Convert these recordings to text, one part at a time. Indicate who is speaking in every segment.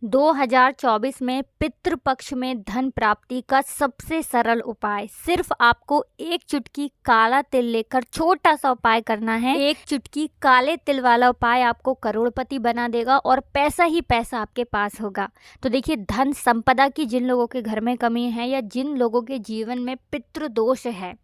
Speaker 1: 2024 में पितृपक्ष में धन प्राप्ति का सबसे सरल उपाय, सिर्फ आपको एक चुटकी काला तिल लेकर छोटा सा उपाय करना है। एक चुटकी काले तिल वाला उपाय आपको करोड़पति बना देगा और पैसा ही पैसा आपके पास होगा। तो देखिए, धन संपदा की जिन लोगों के घर में कमी है या जिन लोगों के जीवन में पितृदोष है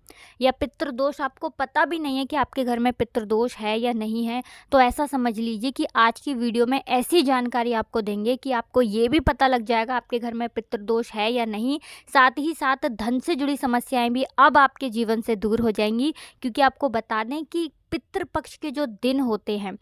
Speaker 1: या पितृदोष आपको पता भी नहीं है कि आपके घर में पितृदोष है या नहीं है, तो ऐसा समझ लीजिए कि आज की वीडियो में ऐसी जानकारी आपको देंगे कि आपको ये भी पता लग जाएगा आपके घर में पितृदोष है या नहीं। साथ ही साथ धन से जुड़ी समस्याएं भी अब आपके जीवन से दूर हो जाएंगी, क्योंकि आपको बता दें कि पितृपक्ष के जो दिन होते हैं,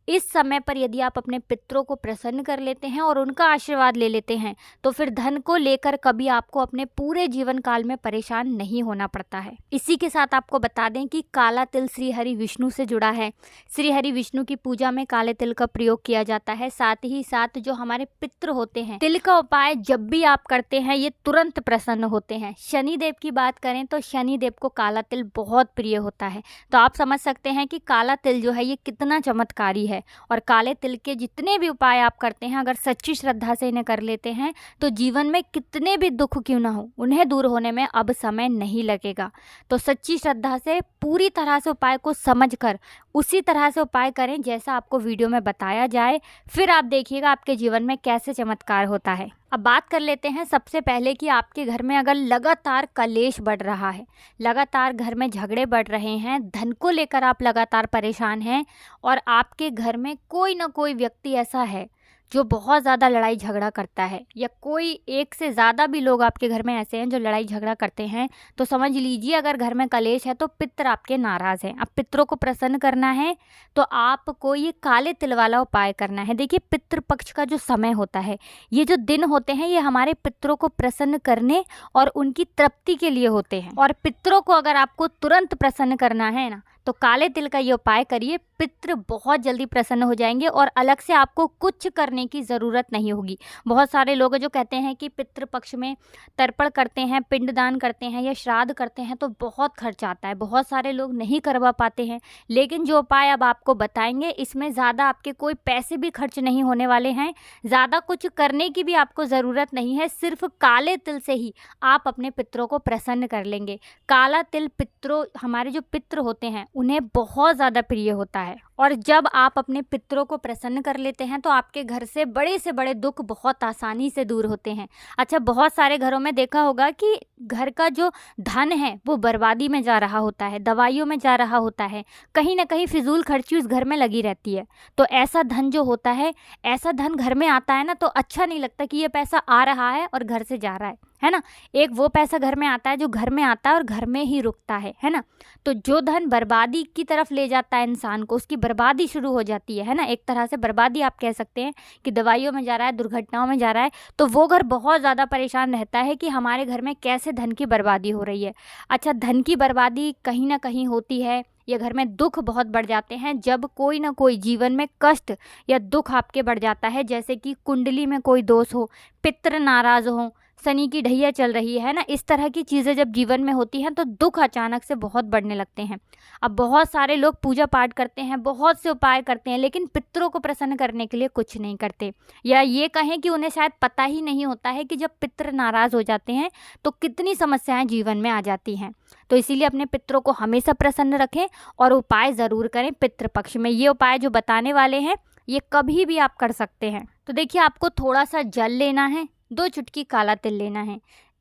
Speaker 1: इस समय पर यदि आप अपने पितरों को प्रसन्न कर लेते हैं और उनका आशीर्वाद ले लेते हैं, तो फिर धन को लेकर कभी आपको अपने पूरे जीवन काल में परेशान नहीं होना पड़ता है। इसी के साथ आपको बता दें कि काला तिल श्री हरि विष्णु से जुड़ा है। श्री हरि विष्णु की पूजा में काले तिल का प्रयोग किया जाता है। साथ ही साथ जो हमारे पितृ होते हैं, तिल का उपाय जब भी आप करते हैं ये तुरंत प्रसन्न होते हैं। शनिदेव की बात करें तो शनिदेव को काला तिल बहुत प्रिय होता है। तो आप समझ सकते हैं कि काला तिल जो है ये कितना चमत्कारी है। और काले तिल के जितने भी उपाय आप करते हैं, अगर सच्ची श्रद्धा से इन्हें कर लेते हैं, तो जीवन में कितने भी दुख क्यों ना हो, उन्हें दूर होने में अब समय नहीं लगेगा। तो सच्ची श्रद्धा से पूरी तरह से उपाय को समझकर उसी तरह से उपाय करें जैसा आपको वीडियो में बताया जाए, फिर आप देखिएगा आपके जीवन में कैसे चमत्कार होता है। अब बात कर लेते हैं सबसे पहले कि आपके घर में अगर लगातार कलेश बढ़ रहा है, लगातार घर में झगड़े बढ़ रहे हैं, धन को लेकर आप लगातार परेशान हैं और आपके घर में कोई ना कोई व्यक्ति ऐसा है जो बहुत ज़्यादा लड़ाई झगड़ा करता है, या कोई एक से ज़्यादा भी लोग आपके घर में ऐसे हैं जो लड़ाई झगड़ा करते हैं, तो समझ लीजिए अगर घर में कलेश है तो पितर आपके नाराज़ हैं। अब पितरों को प्रसन्न करना है तो आपको ये काले तिल वाला उपाय करना है। देखिए, पितृपक्ष का जो समय होता है, ये जो दिन होते हैं, ये हमारे पितरों को प्रसन्न करने और उनकी तृप्ति के लिए होते हैं। और पितरों को अगर आपको तुरंत प्रसन्न करना है ना, तो काले तिल का ये उपाय करिए, पितृ बहुत जल्दी प्रसन्न हो जाएंगे और अलग से आपको कुछ करने की ज़रूरत नहीं होगी। बहुत सारे लोग जो कहते हैं कि पितृपक्ष में तर्पण करते हैं, पिंडदान करते हैं या श्राद्ध करते हैं तो बहुत खर्च आता है, बहुत सारे लोग नहीं करवा पाते हैं। लेकिन जो उपाय अब आपको बताएंगे, इसमें ज़्यादा आपके कोई पैसे भी खर्च नहीं होने वाले हैं, ज़्यादा कुछ करने की भी आपको ज़रूरत नहीं है। सिर्फ काले तिल से ही आप अपने पितरों को प्रसन्न कर लेंगे। काला तिल पितरों, हमारे जो पितृ होते हैं, उन्हें बहुत ज़्यादा प्रिय होता है। और जब आप अपने पितरों को प्रसन्न कर लेते हैं तो आपके घर से बड़े दुख बहुत आसानी से दूर होते हैं। अच्छा, बहुत सारे घरों में देखा होगा कि घर का जो धन है वो बर्बादी में जा रहा होता है, दवाइयों में जा रहा होता है, कहीं ना कहीं फिजूल खर्ची उस घर में लगी रहती है। तो ऐसा धन जो होता है, ऐसा धन घर में आता है ना, तो अच्छा नहीं लगता कि ये पैसा आ रहा है और घर से जा रहा है ना। एक वो पैसा घर में आता है जो घर में आता है और घर में ही रुकता है ना। तो जो धन बर्बादी की तरफ ले जाता है इंसान को, उसकी बर्बादी शुरू हो जाती है ना। एक तरह से बर्बादी आप कह सकते हैं कि दवाइयों में जा रहा है, दुर्घटनाओं में जा रहा है, तो वो घर बहुत ज़्यादा परेशान रहता है कि हमारे घर में कैसे धन की बर्बादी हो रही है। अच्छा, धन की बर्बादी कहीं ना कहीं होती है, या घर में दुख बहुत बढ़ जाते हैं जब कोई ना कोई जीवन में कष्ट या दुख आपके बढ़ जाता है। जैसे कि कुंडली में कोई दोष हो, पितृ नाराज़ हो, शनि की ढैया चल रही है ना, इस तरह की चीज़ें जब जीवन में होती हैं तो दुख अचानक से बहुत बढ़ने लगते हैं। अब बहुत सारे लोग पूजा पाठ करते हैं, बहुत से उपाय करते हैं, लेकिन पितरों को प्रसन्न करने के लिए कुछ नहीं करते, या ये कहें कि उन्हें शायद पता ही नहीं होता है कि जब पितृ नाराज़ हो जाते हैं तो कितनी समस्याएं जीवन में आ जाती हैं। तो इसीलिए अपने पितरों को हमेशा प्रसन्न रखें और उपाय ज़रूर करें पितृपक्ष में। ये उपाय जो बताने वाले हैं ये कभी भी आप कर सकते हैं। तो देखिए, आपको थोड़ा सा जल लेना है, 2 चुटकी काला तिल लेना है।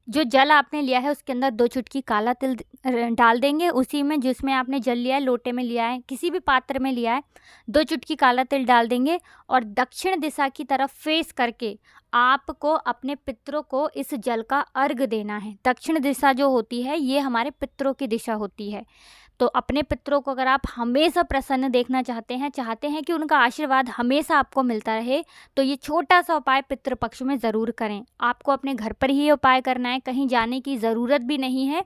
Speaker 1: जो जल आपने लिया है उसके अंदर 2 चुटकी काला तिल डाल देंगे। उसी में जिसमें आपने जल लिया है, लोटे में लिया है, किसी भी पात्र में लिया है, 2 चुटकी काला तिल डाल देंगे और दक्षिण दिशा की तरफ फेस करके आपको अपने पितरों को इस जल का अर्घ देना है। दक्षिण दिशा जो होती है ये हमारे पितरों की दिशा होती है। तो अपने पितरों को अगर आप हमेशा प्रसन्न देखना चाहते हैं कि उनका आशीर्वाद हमेशा आपको मिलता रहे, तो ये छोटा सा उपाय पितृपक्ष में ज़रूर करें। आपको अपने घर पर ही ये उपाय करना है, कहीं जाने की ज़रूरत भी नहीं है।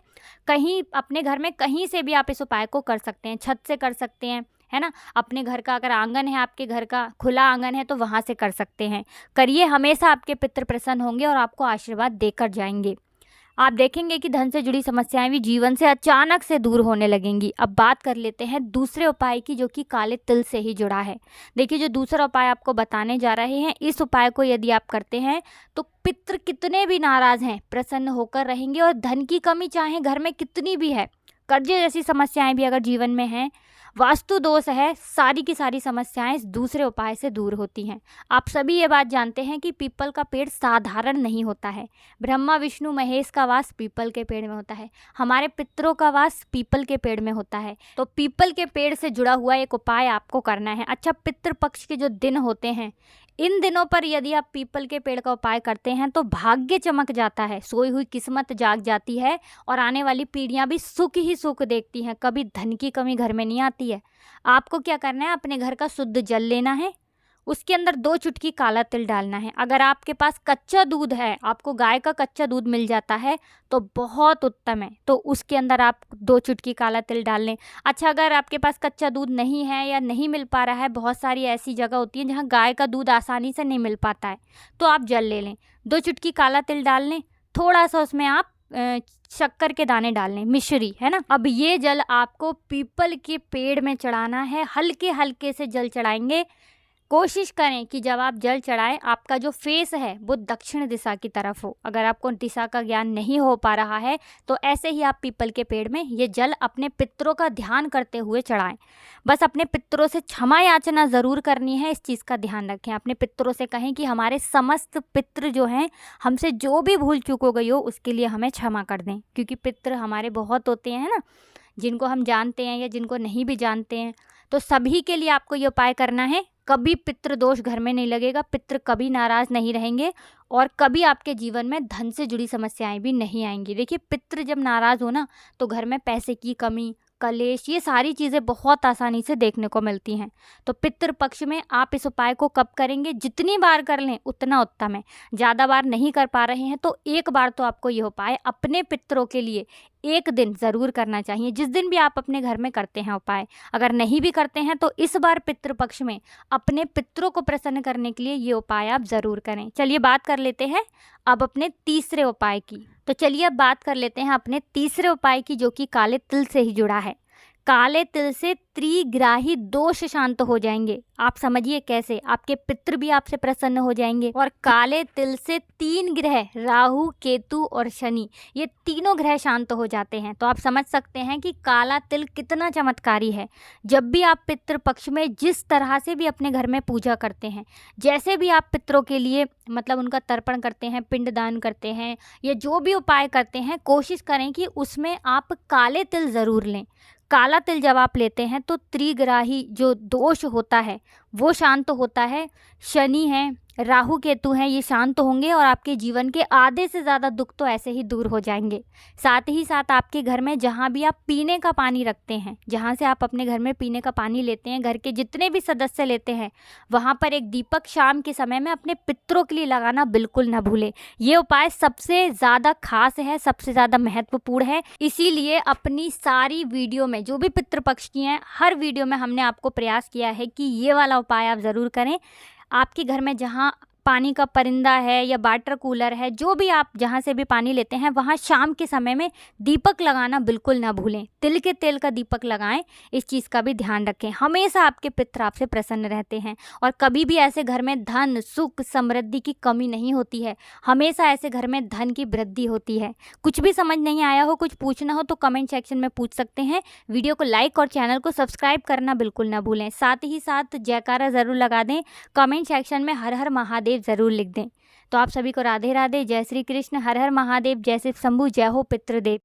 Speaker 1: कहीं अपने घर में कहीं से भी आप इस उपाय को कर सकते हैं, छत से कर सकते हैं, है ना। अपने घर का अगर आंगन है, आपके घर का खुला आंगन है, तो वहाँ से कर सकते हैं। करिए, हमेशा आपके पितृ प्रसन्न होंगे और आपको आशीर्वाद देकर जाएंगे। आप देखेंगे कि धन से जुड़ी समस्याएं भी जीवन से अचानक से दूर होने लगेंगी। अब बात कर लेते हैं दूसरे उपाय की, जो कि काले तिल से ही जुड़ा है। देखिए, जो दूसरा उपाय आपको बताने जा रहे हैं, इस उपाय को यदि आप करते हैं तो पितृ कितने भी नाराज हैं प्रसन्न होकर रहेंगे, और धन की कमी चाहे घर में कितनी भी है, कर्जे जैसी समस्याएं भी अगर जीवन में हैं, वास्तु दोष है, सारी की सारी समस्याएं इस दूसरे उपाय से दूर होती हैं। आप सभी ये बात जानते हैं कि पीपल का पेड़ साधारण नहीं होता है। ब्रह्मा विष्णु महेश का वास पीपल के पेड़ में होता है, हमारे पितरों का वास पीपल के पेड़ में होता है। तो पीपल के पेड़ से जुड़ा हुआ एक उपाय आपको करना है। अच्छा, पितृपक्ष के जो दिन होते हैं, इन दिनों पर यदि आप पीपल के पेड़ का उपाय करते हैं तो भाग्य चमक जाता है, सोई हुई किस्मत जाग जाती है, और आने वाली पीढ़ियां भी सुख ही सुख देखती हैं। कभी धन की कमी घर में नहीं आती है। आपको क्या करना है, अपने घर का शुद्ध जल लेना है, उसके अंदर 2 चुटकी काला तिल डालना है। अगर आपके पास कच्चा दूध है, आपको गाय का कच्चा दूध मिल जाता है तो बहुत उत्तम है, तो उसके अंदर आप 2 चुटकी काला तिल डाल लें। अच्छा, अगर आपके पास कच्चा दूध नहीं है या नहीं मिल पा रहा है, बहुत सारी ऐसी जगह होती है जहाँ गाय का दूध आसानी से नहीं मिल पाता है, तो आप जल ले लें, 2 चुटकी काला तिल डाल लें, थोड़ा सा उसमें आप शक्कर के दाने डालने, मिश्री है ना। अब ये जल आपको पीपल के पेड़ में चढ़ाना है, हल्के हल्के से जल चढ़ाएंगे। कोशिश करें कि जब आप जल चढ़ाएं, आपका जो फेस है वो दक्षिण दिशा की तरफ हो। अगर आपको दिशा का ज्ञान नहीं हो पा रहा है तो ऐसे ही आप पीपल के पेड़ में ये जल अपने पितरों का ध्यान करते हुए चढ़ाएं। बस अपने पितरों से क्षमा याचना ज़रूर करनी है, इस चीज़ का ध्यान रखें। अपने पितरों से कहें कि हमारे समस्त पितृ जो हैं, हमसे जो भी भूल चूक हो गई हो उसके लिए हमें क्षमा कर दें, क्योंकि पितृ हमारे बहुत होते हैं ना, जिनको हम जानते हैं या जिनको नहीं भी जानते हैं। तो सभी के लिए आपको ये उपाय करना है। कभी पितृ दोष घर में नहीं लगेगा, पितृ कभी नाराज नहीं रहेंगे, और कभी आपके जीवन में धन से जुड़ी समस्याएं भी नहीं आएंगी। देखिए, पितृ जब नाराज हो ना तो घर में पैसे की कमी, कलेश, ये सारी चीज़ें बहुत आसानी से देखने को मिलती हैं। तो पितृ पक्ष में आप इस उपाय को कब करेंगे, जितनी बार कर लें उतना उत्तम है। ज़्यादा बार नहीं कर पा रहे हैं तो एक बार तो आपको ये उपाय अपने पितरों के लिए एक दिन ज़रूर करना चाहिए, जिस दिन भी आप अपने घर में करते हैं उपाय। अगर नहीं भी करते हैं तो इस बार पितृपक्ष में अपने पितरों को प्रसन्न करने के लिए ये उपाय आप ज़रूर करें। चलिए बात कर लेते हैं अब अपने तीसरे उपाय की। तो चलिए अब बात कर लेते हैं अपने तीसरे उपाय की, जो कि काले तिल से ही जुड़ा है। काले तिल से त्रिग्राही दोष शांत हो जाएंगे। आप समझिए कैसे, आपके पितृ भी आपसे प्रसन्न हो जाएंगे। और काले तिल से 3 ग्रह, राहु, केतु और शनि, ये तीनों ग्रह शांत हो जाते हैं। तो आप समझ सकते हैं कि काला तिल कितना चमत्कारी है। जब भी आप पितृ पक्ष में जिस तरह से भी अपने घर में पूजा करते हैं, जैसे भी आप पितरों के लिए मतलब उनका तर्पण करते हैं, पिंडदान करते हैं, या जो भी उपाय करते हैं, कोशिश करें कि उसमें आप काले तिल ज़रूर लें। काला तिल जब आप लेते हैं तो त्रिग्राही जो दोष होता है वो शांत होता है। शनि है, राहु केतु हैं, ये शांत होंगे और आपके जीवन के आधे से ज़्यादा दुख तो ऐसे ही दूर हो जाएंगे। साथ ही साथ आपके घर में जहाँ भी आप पीने का पानी रखते हैं, जहाँ से आप अपने घर में पीने का पानी लेते हैं, घर के जितने भी सदस्य लेते हैं, वहाँ पर एक दीपक शाम के समय में अपने पितरों के लिए लगाना बिल्कुल ना भूलें। ये उपाय सबसे ज़्यादा खास है, सबसे ज़्यादा महत्वपूर्ण है। इसीलिए अपनी सारी वीडियो में जो भी पितृपक्ष की हैं, हर वीडियो में हमने आपको प्रयास किया है कि ये वाला उपाय आप ज़रूर करें। आपके घर में जहाँ पानी का परिंदा है या वाटर कूलर है, जो भी आप जहाँ से भी पानी लेते हैं, वहाँ शाम के समय में दीपक लगाना बिल्कुल ना भूलें। तिल के तेल का दीपक लगाएं, इस चीज़ का भी ध्यान रखें। हमेशा आपके पितर आपसे प्रसन्न रहते हैं और कभी भी ऐसे घर में धन, सुख, समृद्धि की कमी नहीं होती है। हमेशा ऐसे घर में धन की वृद्धि होती है। कुछ भी समझ नहीं आया हो, कुछ पूछना हो तो कमेंट सेक्शन में पूछ सकते हैं। वीडियो को लाइक और चैनल को सब्सक्राइब करना बिल्कुल ना भूलें। साथ ही साथ जयकारा ज़रूर लगा दें। कमेंट सेक्शन में हर हर महादेव ज़रूर लिख दें। तो आप सभी को राधे राधे, जय श्री कृष्ण, हर हर महादेव, जय शिव शंभू, जय हो पितृदेव।